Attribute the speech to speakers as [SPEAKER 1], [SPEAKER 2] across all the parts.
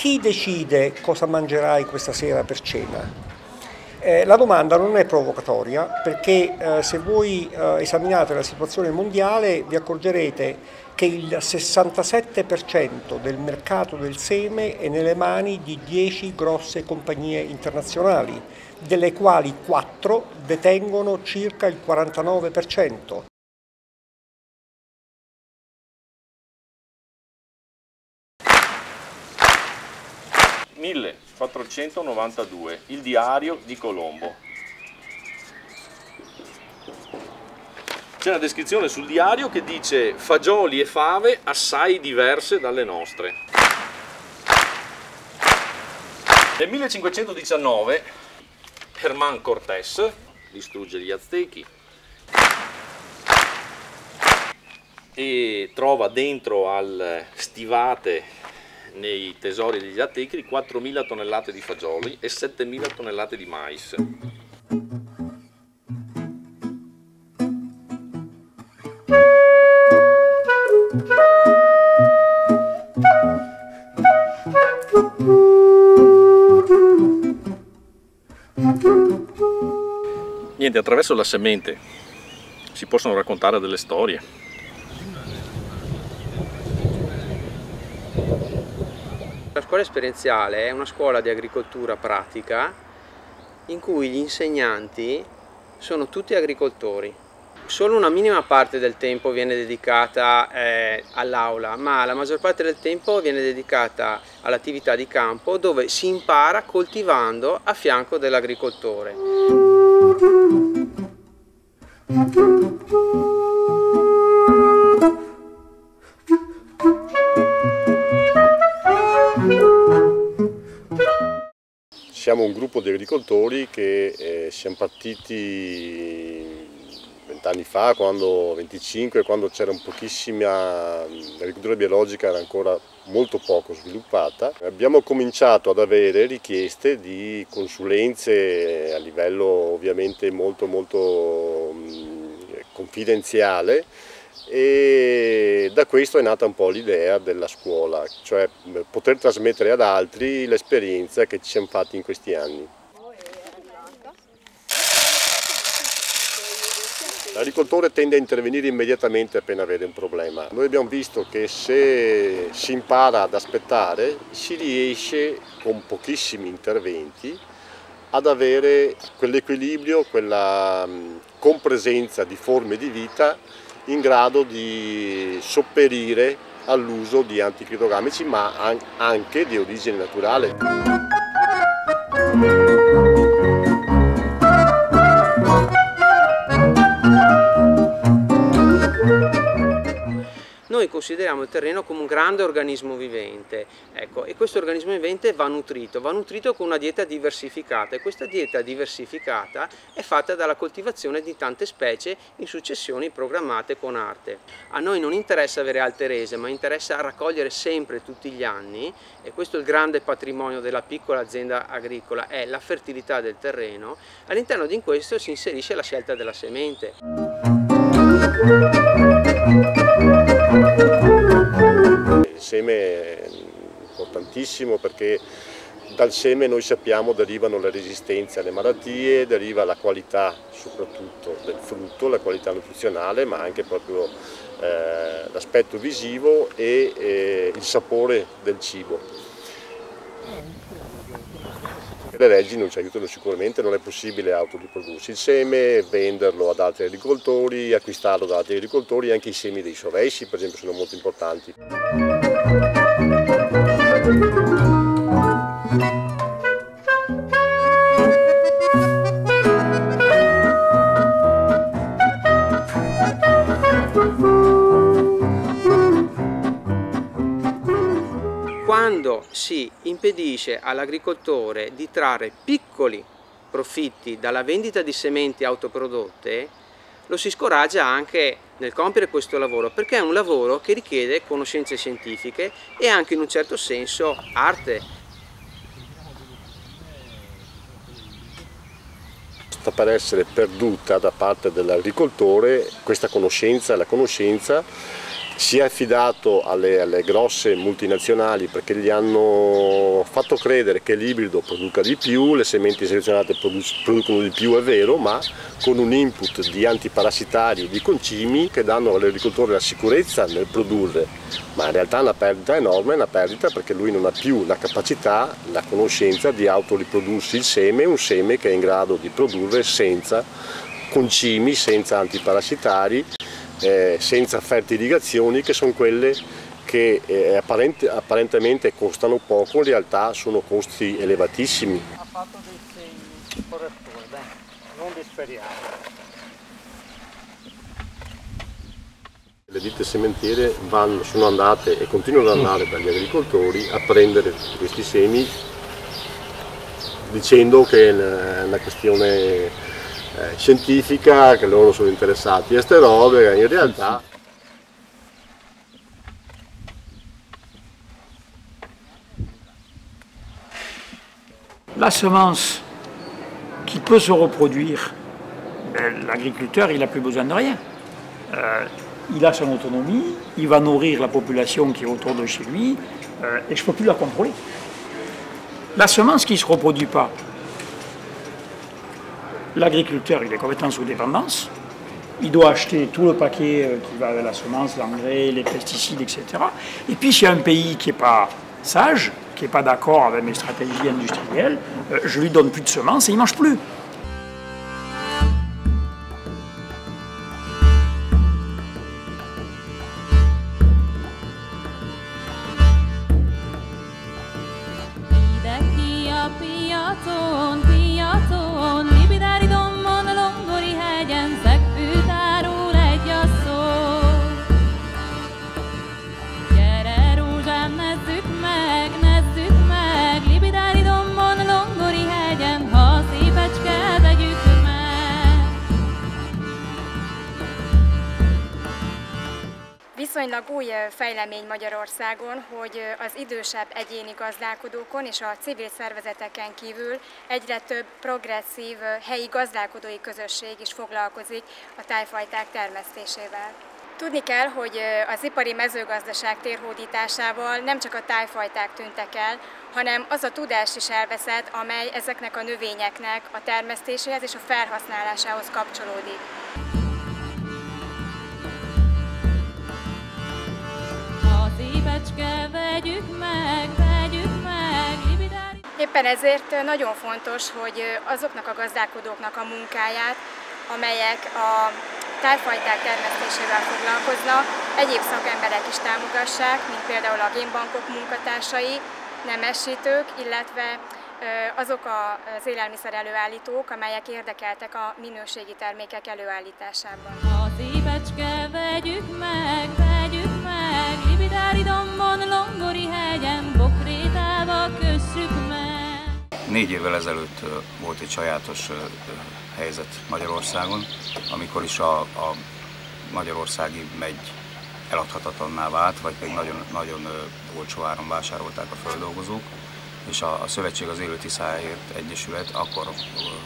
[SPEAKER 1] Chi decide cosa mangerai questa sera per cena? La domanda non è provocatoria perché se voi esaminate la situazione mondiale vi accorgerete che il 67% del mercato del seme è nelle mani di 10 grosse compagnie internazionali, delle quali 4 detengono circa il 49%.
[SPEAKER 2] 1492, il diario di Colombo. C'è una descrizione sul diario che dice fagioli e fave assai diverse dalle nostre. Nel 1519 Hernán Cortés distrugge gli Aztechi e trova dentro al stivate nei tesori degli Aztechi 4.000 tonnellate di fagioli e 7.000 tonnellate di mais. Niente, attraverso la semente si possono raccontare delle storie.
[SPEAKER 3] La scuola esperienziale è una scuola di agricoltura pratica in cui gli insegnanti sono tutti agricoltori. Solo una minima parte del tempo viene dedicata all'aula, ma la maggior parte del tempo viene dedicata all'attività di campo dove si impara coltivando a fianco dell'agricoltore.
[SPEAKER 4] Siamo un gruppo di agricoltori che siamo partiti 20 anni fa, 25, quando c'era un pochissima, l'agricoltura biologica era ancora molto poco sviluppata. Abbiamo cominciato ad avere richieste di consulenze a livello ovviamente molto confidenziale, e da questo è nata un po' l'idea della scuola, cioè poter trasmettere ad altri l'esperienza che ci siamo fatti in questi anni. L'agricoltore tende a intervenire immediatamente appena vede un problema. Noi abbiamo visto che se si impara ad aspettare si riesce con pochissimi interventi ad avere quell'equilibrio, quella compresenza di forme di vita in grado di sopperire all'uso di anticritogamici, ma anche di origine naturale.
[SPEAKER 3] Noi consideriamo il terreno come un grande organismo vivente, ecco, e questo organismo vivente va nutrito con una dieta diversificata, e questa dieta diversificata è fatta dalla coltivazione di tante specie in successioni programmate con arte. A noi non interessa avere alte rese, ma interessa raccogliere sempre tutti gli anni, e questo è il grande patrimonio della piccola azienda agricola, è la fertilità del terreno. All'interno di questo si inserisce la scelta della semente.
[SPEAKER 4] Il seme è importantissimo perché dal seme noi sappiamo derivano le resistenze alle malattie, deriva la qualità soprattutto del frutto, la qualità nutrizionale, ma anche proprio l'aspetto visivo e il sapore del cibo. Le leggi non ci aiutano sicuramente, non è possibile autoriprodursi il seme, venderlo ad altri agricoltori, acquistarlo da altri agricoltori, anche i semi dei sovesci per esempio sono molto importanti.
[SPEAKER 3] Quando si impedisce all'agricoltore di trarre piccoli profitti dalla vendita di sementi autoprodotte, lo si scoraggia anche nel compiere questo lavoro, perché è un lavoro che richiede conoscenze scientifiche e anche in un certo senso arte.
[SPEAKER 4] Sta per essere perduta da parte dell'agricoltore questa conoscenza, la conoscenza si è affidato alle grosse multinazionali perché gli hanno fatto credere che l'ibrido produca di più, le sementi selezionate producono di più, è vero, ma con un input di antiparassitari e di concimi che danno all'agricoltore la sicurezza nel produrre, ma in realtà è una perdita enorme, è una perdita perché lui non ha più la capacità, la conoscenza di autoriprodursi il seme, un seme che è in grado di produrre senza concimi, senza antiparassitari, senza fertiligazioni, che sono quelle che apparentemente costano poco, in realtà sono costi elevatissimi.
[SPEAKER 1] Ha fatto dei segni correttori, non disperiamo.
[SPEAKER 4] Le ditte sementiere sono andate e continuano ad andare dagli agricoltori a prendere questi semi dicendo che è una questione scientifica, che loro sono interessati a ste robe, in realtà
[SPEAKER 5] la semence qui peut se reproduire, l'agriculteur il n'a plus besoin de rien. Il a son autonomie, il va nourrir la population qui est autour de chez lui et je ne peux plus la contrôler. La semence qui ne se reproduit pas, l'agriculteur il est complètement sous dépendance, il doit acheter tout le paquet qui va avec la semence, l'engrais, les pesticides, etc. Et puis s'il y a un pays qui n'est pas sage, qui n'est pas d'accord avec mes stratégies industrielles, je lui donne plus de semences et il ne mange plus.
[SPEAKER 6] Viszonylag új fejlemény Magyarországon, hogy az idősebb egyéni gazdálkodókon és a civil szervezeteken kívül egyre több progresszív helyi gazdálkodói közösség is foglalkozik a tájfajták termesztésével. Tudni kell, hogy az ipari mezőgazdaság térhódításával nem csak a tájfajták tűntek el, hanem az a tudás is elveszett, amely ezeknek a növényeknek a termesztéséhez és a felhasználásához kapcsolódik. Éppen ezért nagyon fontos, hogy azoknak a gazdálkodóknak a munkáját, amelyek a tájfajták termesztésével foglalkoznak, egyéb szakemberek is támogassák, mint például a génbankok munkatársai, nemesítők, illetve azok az élelmiszer előállítók, amelyek érdekeltek a minőségi termékek előállításában. Az épecske, vegyük meg, Libidáridomban, Longori hegyen, Bokrétába kössük meg.
[SPEAKER 7] 4 évvel ezelőtt volt egy sajátos helyzet Magyarországon, amikor is a magyarországi megy eladhatatlanná vált, vagy pedig nagyon olcsó áron vásárolták a földolgozók, és a Szövetség az Élő Tiszáért Egyesület akkor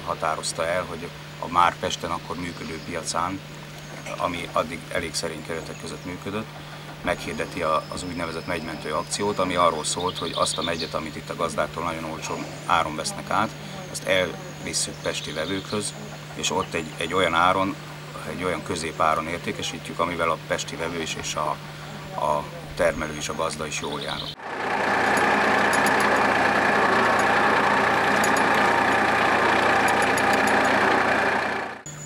[SPEAKER 7] határozta el, hogy a már Pesten akkor működő piacán, ami addig elég szerény keretek között működött, meghirdeti az úgynevezett megymentő akciót, ami arról szólt, hogy azt a megyet, amit itt a gazdáktól nagyon olcsó áron vesznek át, azt elvisszük pesti vevőkhöz, és ott egy olyan áron, egy olyan középáron értékesítjük, amivel a pesti vevő is és a termelő és a gazda is jól jár.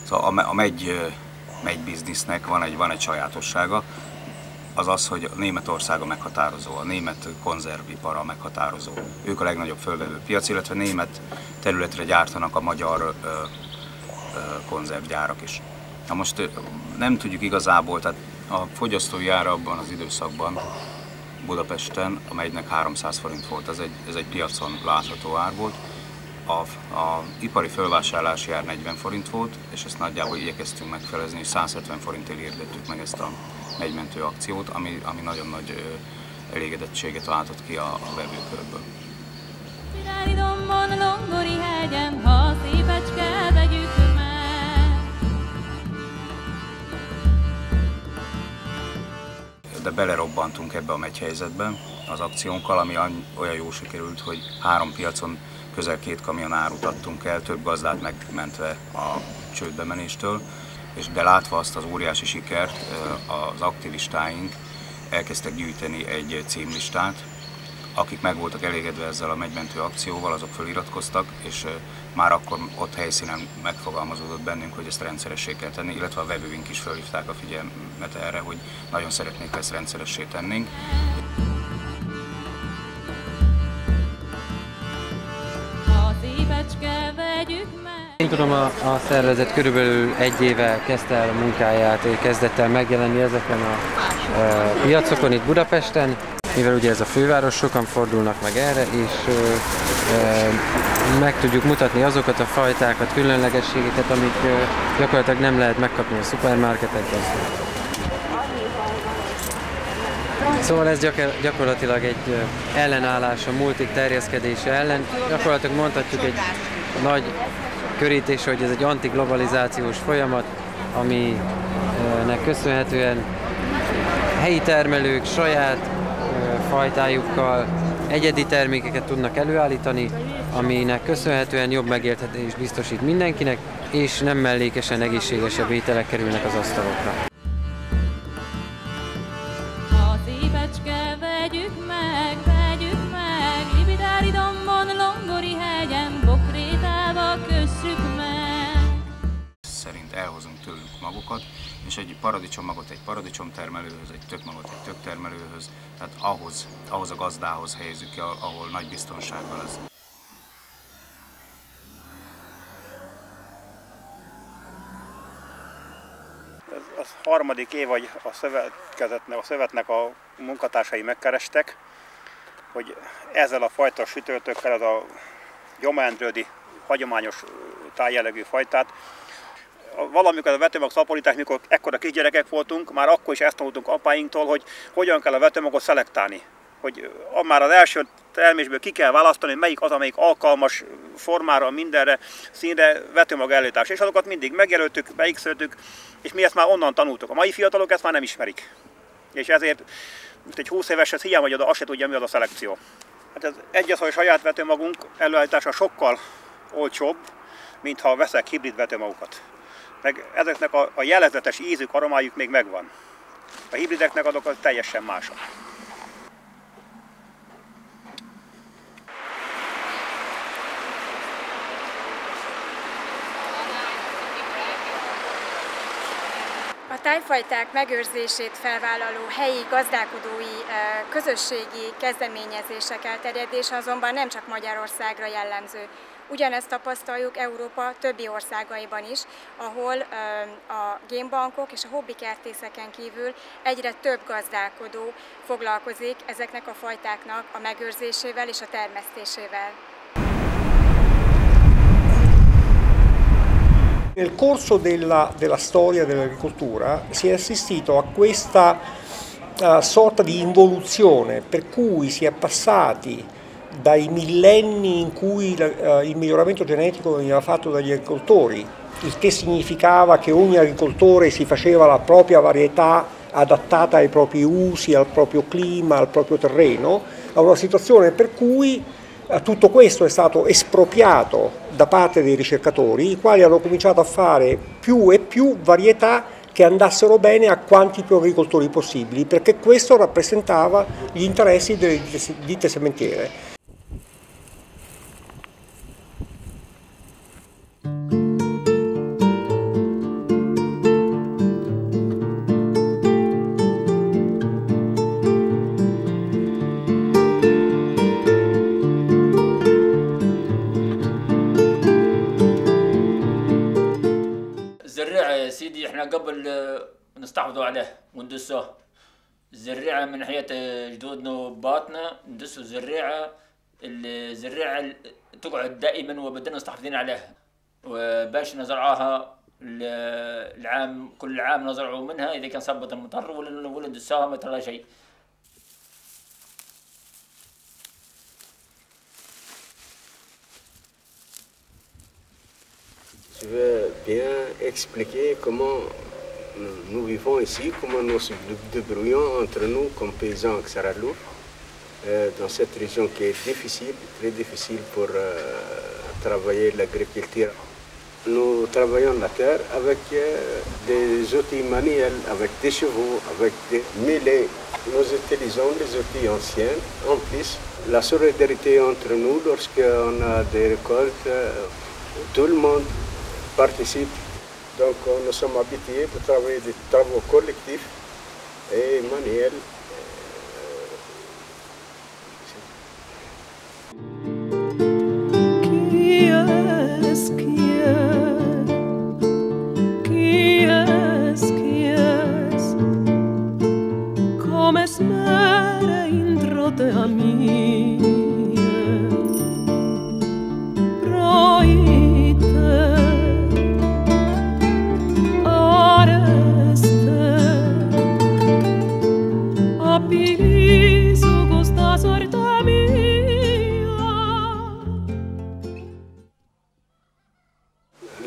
[SPEAKER 7] Szóval a megy biznisznek van egy sajátossága, az, hogy Németország a meghatározó, a német konzervipar a meghatározó. Ők a legnagyobb fölvevő piac, illetve német területre gyártanak a magyar konzervgyárak is. Na most nem tudjuk igazából, tehát a fogyasztói ára abban az időszakban Budapesten a megynek 300 forint volt, ez egy piacon látható ár volt. A ipari fölvásárlási ár 40 forint volt, és ezt nagyjából igyekeztünk megfelezni, és 170 forintért hirdettük meg ezt a megymentő akciót, ami nagyon nagy elégedettséget váltott ki a vevőkörből. belerobbantunk ebbe a meccs-helyzetbe az akciónkkal, ami olyan jól sikerült, hogy 3 piacon közel 2 kamion árut adtunk el, több gazdát megmentve a csődbemenéstől, de látva azt az óriási sikert, az aktivistáink elkezdtek gyűjteni egy címlistát. Akik meg voltak elégedve ezzel a megymentő akcióval, azok feliratkoztak, és már akkor ott helyszínen megfogalmazódott bennünk, hogy ezt rendszeressé kell tenni, illetve a vevőink is felhívták a figyelmet erre, hogy nagyon szeretnék, ezt rendszeressé tennénk.
[SPEAKER 8] Én tudom, a szervezet körülbelül 1 éve kezdte el a munkáját, kezdett el megjelenni ezeken a piacokon itt Budapesten, mivel ugye ez a főváros, sokan fordulnak meg erre, és meg tudjuk mutatni azokat a fajtákat, különlegességeket, amik gyakorlatilag nem lehet megkapni a szupermarketekben. Szóval ez gyakorlatilag egy ellenállás a multik terjeszkedése ellen. Gyakorlatilag mondhatjuk egy nagy körítés, hogy ez egy antiglobalizációs folyamat, aminek köszönhetően helyi termelők saját fajtájukkal egyedi termékeket tudnak előállítani, aminek köszönhetően jobb megélhetést biztosít mindenkinek, és nem mellékesen egészségesebb ételek kerülnek az asztalokra.
[SPEAKER 9] Vegyük meg, Libidári dombon, Longori hegyen, Bokrétálva kössük meg.
[SPEAKER 7] Szerint elhozunk tőlük magokat, és egy paradicsommagot egy paradicsomtermelőhöz, egy tökmagot egy töktermelőhöz, tehát ahhoz a gazdához helyezzük ki, ahol nagy biztonsággal lesz.
[SPEAKER 10] Az harmadik év, hogy a szövetnek a munkatársai megkerestek, hogy ezzel a fajta sütőtökkel, ez a gyomendrődi hagyományos tájjellegű fajtát, valamikor a vetőmag szaporítás, mikor ekkora kisgyerekek voltunk, már akkor is ezt tanultunk apáinktól, hogy hogyan kell a vetőmagot szelektálni. Hogy már az első termésből ki kell választani, hogy melyik az, amelyik alkalmas formára, mindenre, színre vetőmag előállítás. És azokat mindig megjelöltük, beikszöltük, és mi ezt már onnan tanultuk. A mai fiatalok ezt már nem ismerik. És ezért egy 20 éveshez hiány, hogy azt se tudja, mi az a szelekció. Hát ez egyes, hogy saját vetőmagunk előállítása sokkal olcsóbb, mint ha veszek hibrid vetőmagokat. Meg ezeknek a jellegzetes ízük, aromájuk még megvan. A hibrideknek azok teljesen mások.
[SPEAKER 6] A tájfajták megőrzését felvállaló helyi gazdálkodói közösségi kezdeményezések elterjedése azonban nem csak Magyarországra jellemző. Ugyanezt tapasztaljuk Európa többi országaiban is, ahol a génbankok és a hobbikertészeken kívül egyre több gazdálkodó foglalkozik ezeknek a fajtáknak a megőrzésével és a termesztésével.
[SPEAKER 1] Nel corso della storia dell'agricoltura si è assistito a questa sorta di involuzione per cui si è passati dai millenni in cui il miglioramento genetico veniva fatto dagli agricoltori, il che significava che ogni agricoltore si faceva la propria varietà adattata ai propri usi, al proprio clima, al proprio terreno, a una situazione per cui tutto questo è stato espropriato da parte dei ricercatori, i quali hanno cominciato a fare più e più varietà che andassero bene a quanti più agricoltori possibili, perché questo rappresentava gli interessi delle ditte sementiere.
[SPEAKER 5] سيدي احنا قبل نستحفظوا عليه وندسه الزريعه من ناحيه جدودنا وباتنا ندسوا الزريعه تقعد دائما وبدنا مستحفظين عليها وباش نزرعوها العام كل عام نزرعوا منها اذا كان صبت المطر ولا ندسوها ما ترى شيء.
[SPEAKER 11] Je veux bien expliquer comment nous vivons ici, comment nous nous débrouillons entre nous comme paysans à Xaralour, dans cette région qui est difficile, très difficile pour travailler l'agriculture. Nous travaillons la terre avec des outils manuels, avec des chevaux, avec des mulets. Nous utilisons des outils anciens. En plus, la solidarité entre nous, lorsqu'on a des récoltes, tout le monde participe. Donc nous sommes habitués pour travailler des travaux collectifs et manuels.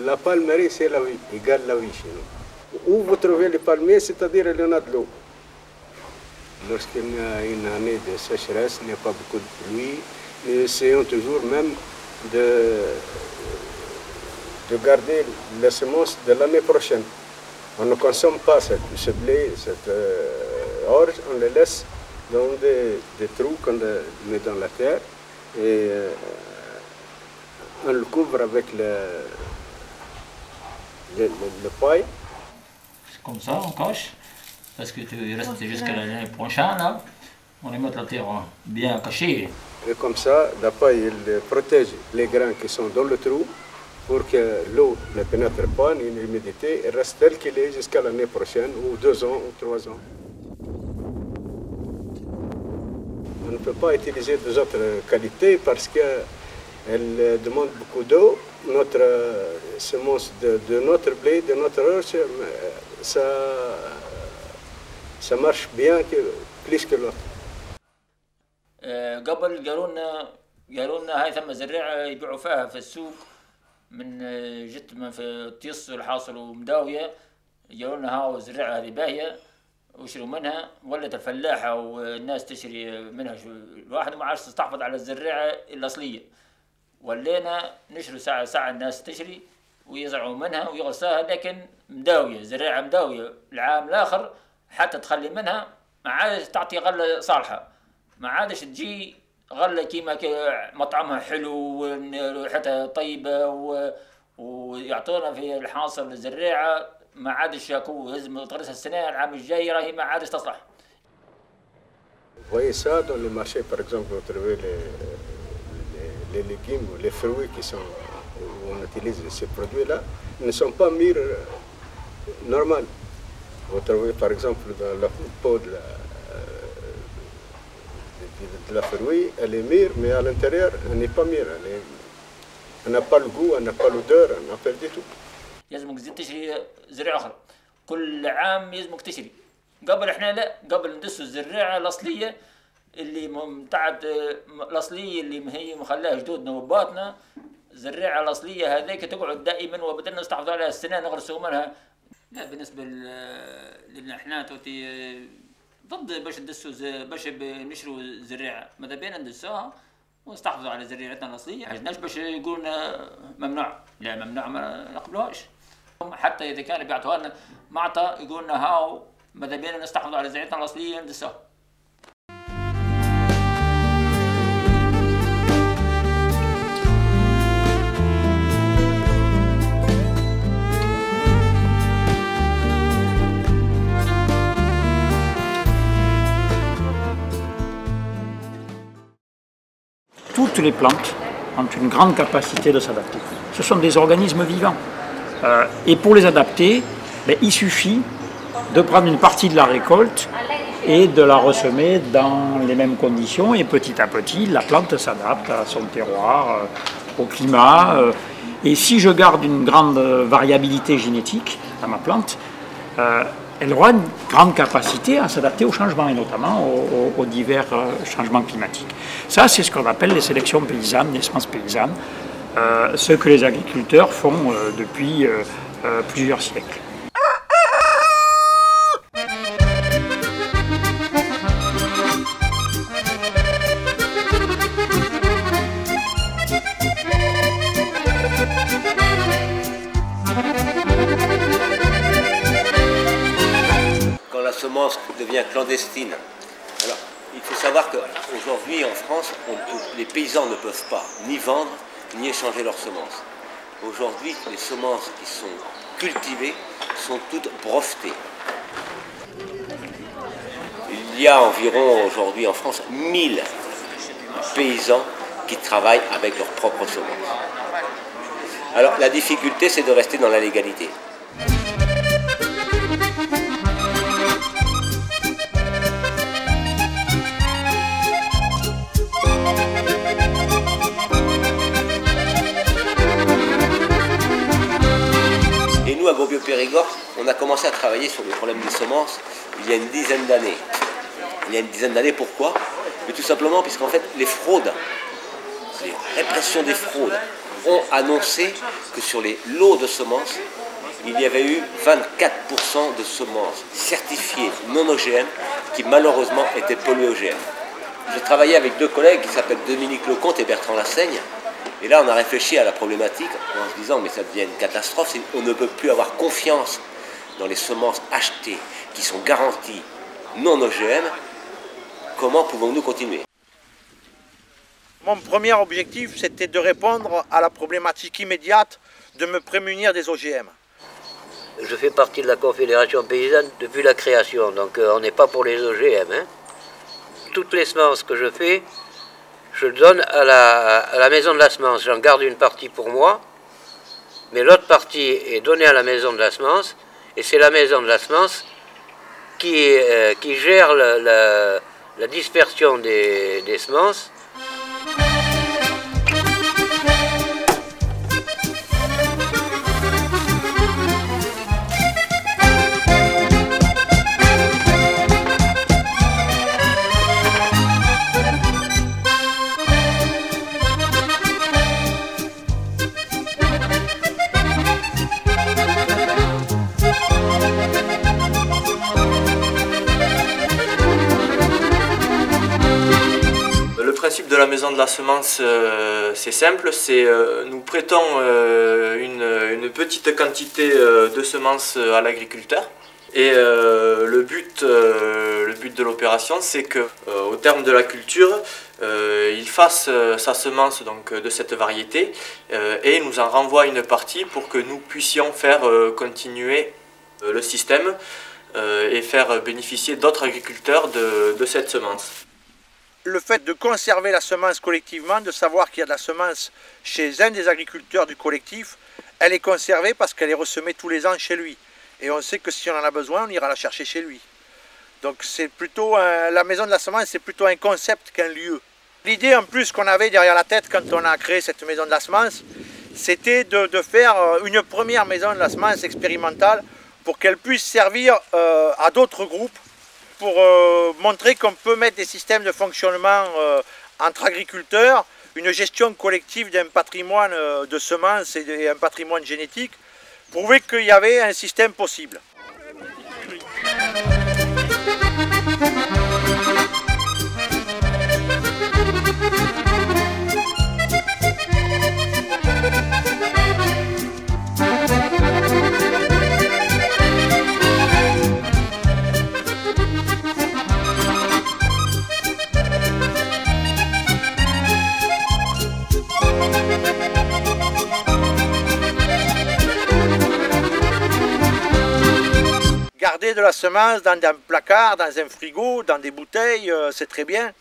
[SPEAKER 11] La palmerie, c'est la vie, égale la vie chez nous. Où vous trouvez les palmiers, c'est-à-dire il y en a de l'eau. Lorsqu'il y a une année de sécheresse, il n'y a pas beaucoup de pluie, nous essayons toujours même de garder les semences de l'année prochaine. On ne consomme pas ce blé, cette orge, on les laisse dans des trous qu'on met dans la terre et on le couvre avec le paille.
[SPEAKER 5] C'est comme ça, on cache, parce que tu restes jusqu'à l'année prochaine, là. On les met la terre bien cachée.
[SPEAKER 11] Et comme ça, la paille elle protège les grains qui sont dans le trou pour que l'eau ne pénètre pas, ni l'humidité, et reste telle qu'elle est jusqu'à l'année prochaine, ou 2 ans, ou 3 ans. On ne peut pas utiliser des autres qualités parce qu'elles demandent beaucoup d'eau. Notre semence de notre blé, de notre orge, ça marche bien plus que l'autre.
[SPEAKER 5] قبل قالوا لنا هاي ثم زراعة يبيعوا فيها في السوق من جت من في طيص الحاصل ومداوية، قالوا لنا ها الزراعة هذه باهية واشتروا منها، ولت الفلاحة والناس تشتري منها. الواحد ما عادش تستحفظ على الزراعة الأصلية، ولينا نشروا ساعة الناس تشري ويزرعوا منها ويغرسوها، لكن مداوية، زراعة مداوية العام الآخر حتى تخلي منها ما عادش تعطي غلة صالحة، ما عادش تجي غلة كيما مطعمها حلو وريحتها طيبة ويعطونا في الحاصل الزراعة، ما عادش ياكو لازم تغرسها السنة العام الجاي راهي ما عادش تصلح.
[SPEAKER 11] Vous voyez ça dans les marchés, par exemple, vous trouvez les légumes ou les fruits où on utilise ces produits-là, ne sont pas mûrs normaux. Vous trouvez par exemple dans la peau de la fruit, elle est mûre, mais à l'intérieur, elle n'est pas mûre. Elle n'a pas le goût, elle n'a pas l'odeur, elle n'a pas du tout.
[SPEAKER 5] لازمك تزيد تشري زراعة أخرى، كل عام لازمك تشري. قبل احنا لا، قبل ندسوا الزراعة الأصلية اللي متاعت الأصلية اللي هي مخلاها جدودنا وباتنا، الزراعة الأصلية هذيك تقعد دائما وبدنا نستحفظ عليها السنة نغرسوا منها. لا بالنسبة لنا احنا توتي ضد باش ندسوا باش نشروا زراعة، ماذا بينا ندسوها ونستحفظوا على زراعتنا الأصلية. عجناش باش يقولنا ممنوع، لا ممنوع ما نقبلوهاش. حتى إذا كانوا بيعطوها لنا معطى يقولنا هاو ماذا بينا نستحفظوا على زراعتنا الأصلية ندسوها. Toutes les plantes ont une grande capacité de s'adapter. Ce sont des organismes vivants. Et pour les adapter, il suffit de prendre une partie de la récolte et de la ressemer dans les mêmes conditions. Et petit à petit, la plante s'adapte à son terroir, au climat. Et si je garde une grande variabilité génétique dans ma plante, elle aura une grande capacité à s'adapter aux changements, et notamment aux divers changements climatiques. Ça, c'est ce qu'on appelle les sélections paysannes, les semences paysannes, ce que les agriculteurs font depuis plusieurs siècles.
[SPEAKER 12] semence devient clandestine. Alors, il faut savoir qu'aujourd'hui en France, les paysans ne peuvent pas ni vendre ni échanger leurs semences. Aujourd'hui, les semences qui sont cultivées sont toutes brevetées. Il y a environ aujourd'hui en France 1000 paysans qui travaillent avec leurs propres semences. Alors la difficulté, c'est de rester dans la légalité. Et nous, à Grosbiaux-Périgord, on a commencé à travailler sur le problème des semences il y a une dizaine d'années. Il y a une dizaine d'années, pourquoi? Mais tout simplement puisqu'en fait, les fraudes, les répressions des fraudes, ont annoncé que sur les lots de semences, il y avait eu 24% de semences certifiées non OGM qui malheureusement étaient polluées OGM. Je travaillais avec deux collègues qui s'appellent Dominique Lecomte et Bertrand Lassaigne. Et là, on a réfléchi à la problématique en se disant mais ça devient une catastrophe, on ne peut plus avoir confiance dans les semences achetées qui sont garanties non OGM. Comment pouvons-nous continuer?
[SPEAKER 13] Mon premier objectif, c'était de répondre à la problématique immédiate de me prémunir des OGM.
[SPEAKER 14] Je fais partie de la Confédération paysanne depuis la création, donc on n'est pas pour les OGM. Hein. Toutes les semences que je fais, je donne à la maison de la semence. J'en garde une partie pour moi, mais l'autre partie est donnée à la maison de la semence, et c'est la maison de la semence qui gère la dispersion des semences.
[SPEAKER 15] Le principe de la maison de la semence, c'est simple, nous prêtons une petite quantité de semences à l'agriculteur. Et le but de l'opération, c'est qu'au terme de la culture, il fasse sa semence donc, de cette variété et nous en renvoie une partie pour que nous puissions faire continuer le système et faire bénéficier d'autres agriculteurs de cette semence.
[SPEAKER 13] Le fait de conserver la semence collectivement, de savoir qu'il y a de la semence chez un des agriculteurs du collectif, elle est conservée parce qu'elle est ressemée tous les ans chez lui. Et on sait que si on en a besoin, on ira la chercher chez lui. Donc c'est plutôt, la maison de la semence, c'est plutôt un concept qu'un lieu. L'idée en plus qu'on avait derrière la tête quand on a créé cette maison de la semence, c'était de faire une première maison de la semence expérimentale pour qu'elle puisse servir à d'autres groupes, pour montrer qu'on peut mettre des systèmes de fonctionnement entre agriculteurs, une gestion collective d'un patrimoine de semences et un patrimoine génétique, prouver qu'il y avait un système possible. Garder de la semence dans un placard, dans un frigo, dans des bouteilles, c'est très bien.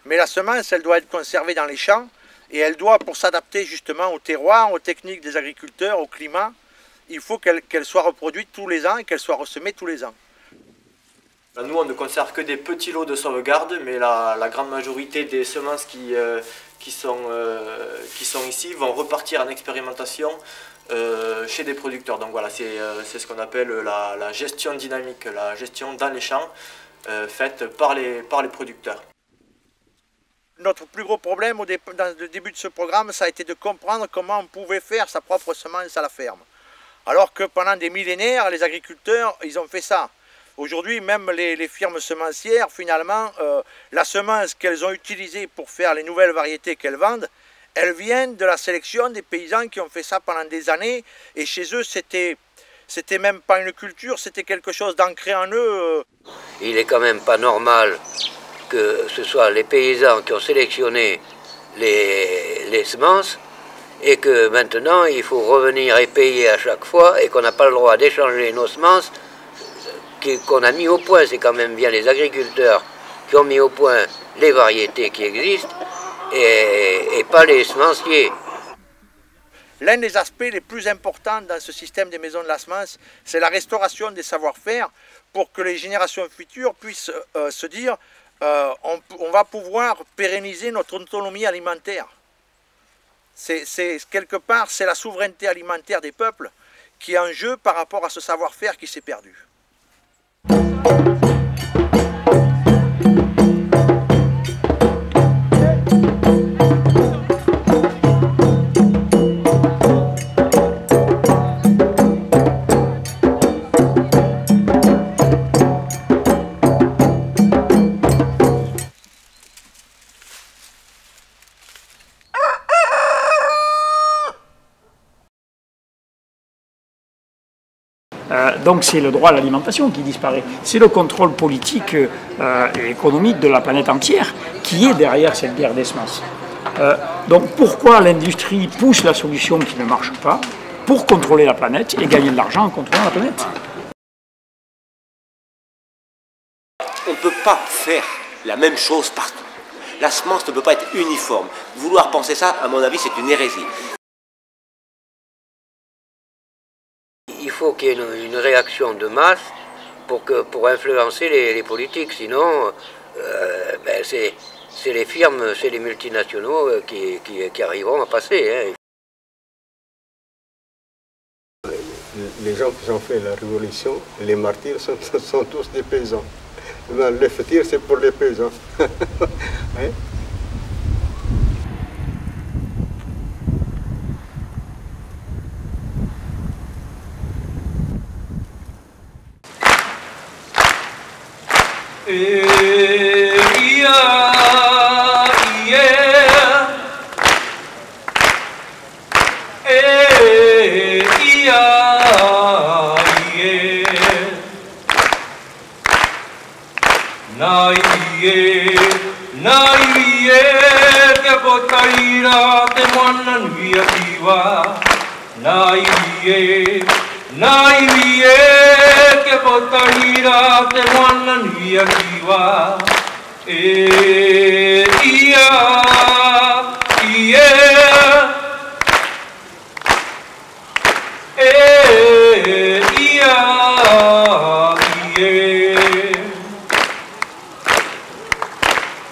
[SPEAKER 13] Mais la semence, elle doit être conservée dans les champs et elle doit, pour s'adapter justement au terroir, aux techniques des agriculteurs, au climat, il faut qu'elle soit reproduite tous les ans et qu'elle soit ressemée tous les ans.
[SPEAKER 15] Nous, on ne conserve que des petits lots de sauvegarde, mais la grande majorité des semences qui sont ici vont repartir en expérimentation chez des producteurs. Donc voilà, c'est ce qu'on appelle la gestion dynamique, la gestion dans les champs faite par les producteurs.
[SPEAKER 13] Notre plus gros problème dans le début de ce programme, ça a été de comprendre comment on pouvait faire sa propre semence à la ferme. Alors que pendant des millénaires, les agriculteurs, ils ont fait ça. Aujourd'hui, même les firmes semencières, finalement, la semence qu'elles ont utilisée pour faire les nouvelles variétés qu'elles vendent, elles viennent de la sélection des paysans qui ont fait ça pendant des années. Et chez eux, c'était c'était même pas une culture, c'était quelque chose d'ancré en eux.
[SPEAKER 14] Il est quand même pas normal que ce soit les paysans qui ont sélectionné les semences et que maintenant il faut revenir et payer à chaque fois et qu'on n'a pas le droit d'échanger nos semences qu'on a mis au point. C'est quand même bien les agriculteurs qui ont mis au point les variétés qui existent et pas les semenciers.
[SPEAKER 13] L'un des aspects les plus importants dans ce système des maisons de la semence, c'est la restauration des savoir-faire pour que les générations futures puissent se dire on va pouvoir pérenniser notre autonomie alimentaire. Quelque part, c'est la souveraineté alimentaire des peuples qui est en jeu par rapport à ce savoir-faire qui s'est perdu.
[SPEAKER 5] Donc c'est le droit à l'alimentation qui disparaît. C'est le contrôle politique et économique de la planète entière qui est derrière cette guerre des semences. Donc pourquoi l'industrie pousse la solution qui ne marche pas pour contrôler la planète et gagner de l'argent en contrôlant la planète?
[SPEAKER 12] On ne peut pas faire la même chose partout. La semence ne peut pas être uniforme. Vouloir penser ça, à mon avis, c'est une hérésie.
[SPEAKER 14] Il faut qu'il y ait une réaction de masse pour influencer les politiques, sinon c'est les firmes, c'est les multinationaux qui arriveront à passer. Hein.
[SPEAKER 11] Les gens qui ont fait la révolution, les martyrs sont tous des paysans. Le futur, c'est pour les paysans. Hein?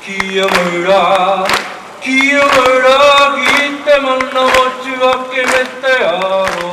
[SPEAKER 16] Kiyamura, kite manna mochu wa kemete aro.